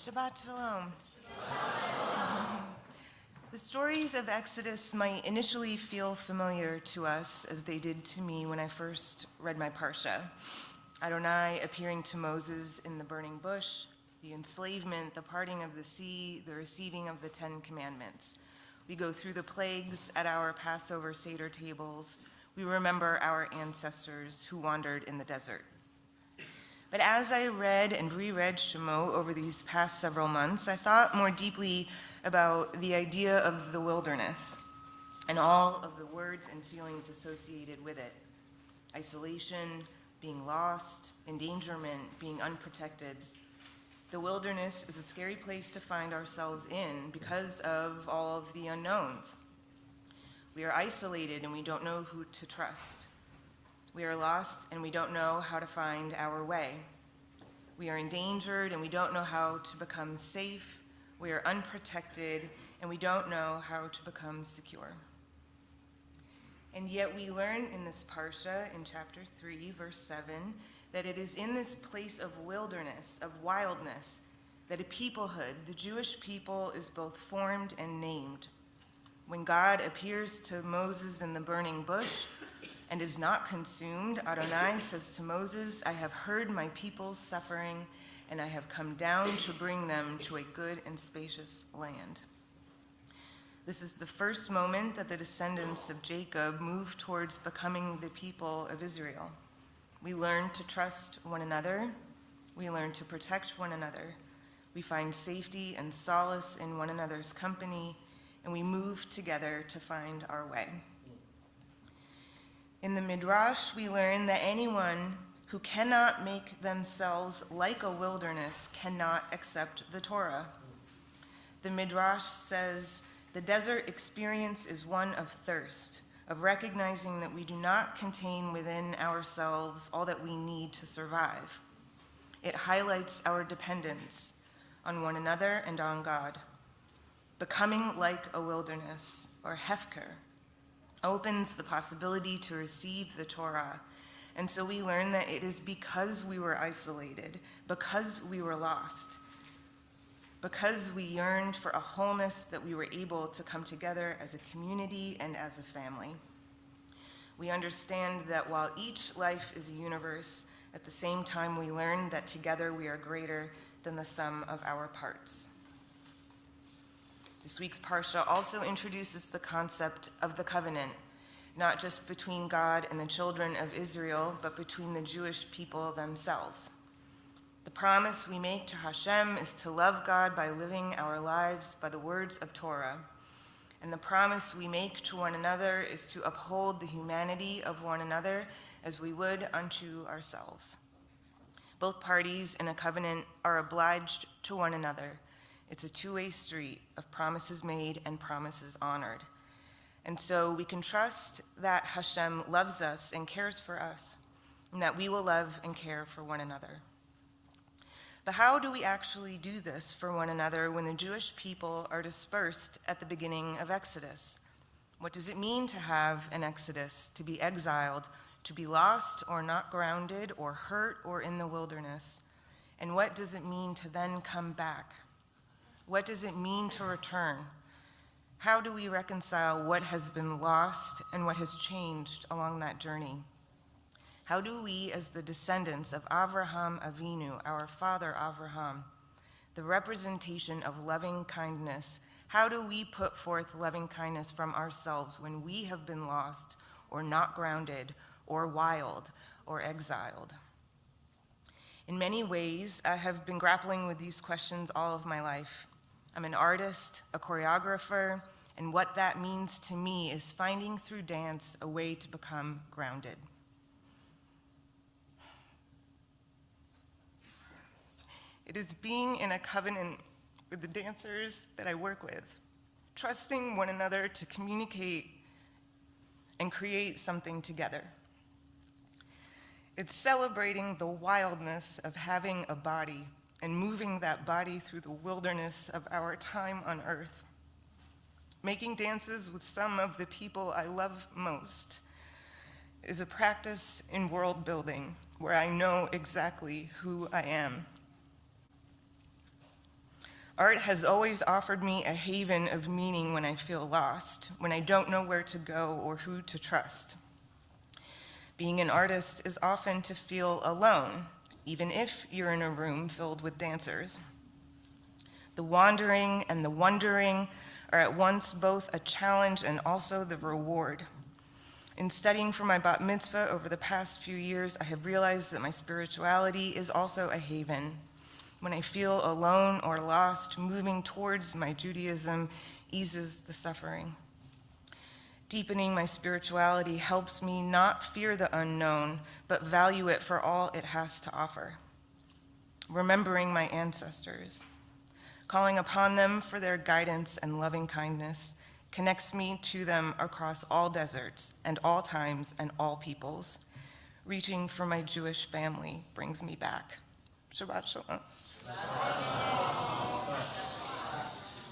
Shabbat Shalom. The stories of Exodus might initially feel familiar to us as they did to me when I first read my Parshat. Adonai appearing to Moses in the burning bush, the enslavement, the parting of the sea, the receiving of the 10 Commandments. We go through the plagues at our Passover Seder tables. We remember our ancestors who wandered in the desert. But as I read and reread Shemot over these past several months, I thought more deeply about the idea of the wilderness and all of the words and feelings associated with it. Isolation, being lost, endangerment, being unprotected. The wilderness is a scary place to find ourselves in because of all of the unknowns. We are isolated and we don't know who to trust. We are lost and we don't know how to find our way. We are endangered and we don't know how to become safe. We are unprotected and we don't know how to become secure. And yet we learn in this Parsha in chapter 3, verse 7, that it is in this place of wilderness, of wildness, that a peoplehood, the Jewish people, is both formed and named. When God appears to Moses in the burning bush and is not consumed, Adonai says to Moses, "I have heard my people's suffering, and I have come down to bring them to a good and spacious land." This is the first moment that the descendants of Jacob move towards becoming the people of Israel. We learn to trust one another. We learn to protect one another. We find safety and solace in one another's company, and we move together to find our way. In the Midrash, we learn that anyone who cannot make themselves like a wilderness cannot accept the Torah. The Midrash says, the desert experience is one of thirst, of recognizing that we do not contain within ourselves all that we need to survive. It highlights our dependence on one another and on God. Becoming like a wilderness, or hefker, opens the possibility to receive the Torah. And so we learn that it is because we were isolated, because we were lost, because we yearned for a wholeness that we were able to come together as a community and as a family. We understand that while each life is a universe, at the same time we learn that together we are greater than the sum of our parts. This week's Parsha also introduces the concept of the covenant, not just between God and the children of Israel, but between the Jewish people themselves. The promise we make to Hashem is to love God by living our lives by the words of Torah. And the promise we make to one another is to uphold the humanity of one another as we would unto ourselves. Both parties in a covenant are obliged to one another. It's a two-way street of promises made and promises honored. And so we can trust that Hashem loves us and cares for us, and that we will love and care for one another. But how do we actually do this for one another when the Jewish people are dispersed at the beginning of Exodus? What does it mean to have an Exodus, to be exiled, to be lost or not grounded or hurt or in the wilderness? And what does it mean to then come back? What does it mean to return? How do we reconcile what has been lost and what has changed along that journey? How do we, as the descendants of Avraham Avinu, our father Avraham, the representation of loving kindness, how do we put forth loving kindness from ourselves when we have been lost or not grounded or wild or exiled? In many ways, I have been grappling with these questions all of my life. I'm an artist, a choreographer, and what that means to me is finding through dance a way to become grounded. It is being in a covenant with the dancers that I work with, trusting one another to communicate and create something together. It's celebrating the wildness of having a body and moving that body through the wilderness of our time on earth. Making dances with some of the people I love most is a practice in world building where I know exactly who I am. Art has always offered me a haven of meaning when I feel lost, when I don't know where to go or who to trust. Being an artist is often to feel alone, even if you're in a room filled with dancers. The wandering and the wondering are at once both a challenge and also the reward. In studying for my bat mitzvah over the past few years, I have realized that my spirituality is also a haven. When I feel alone or lost, moving towards my Judaism eases the suffering. Deepening my spirituality helps me not fear the unknown, but value it for all it has to offer. Remembering my ancestors, calling upon them for their guidance and loving kindness, connects me to them across all deserts and all times and all peoples. Reaching for my Jewish family brings me back. Shabbat shalom.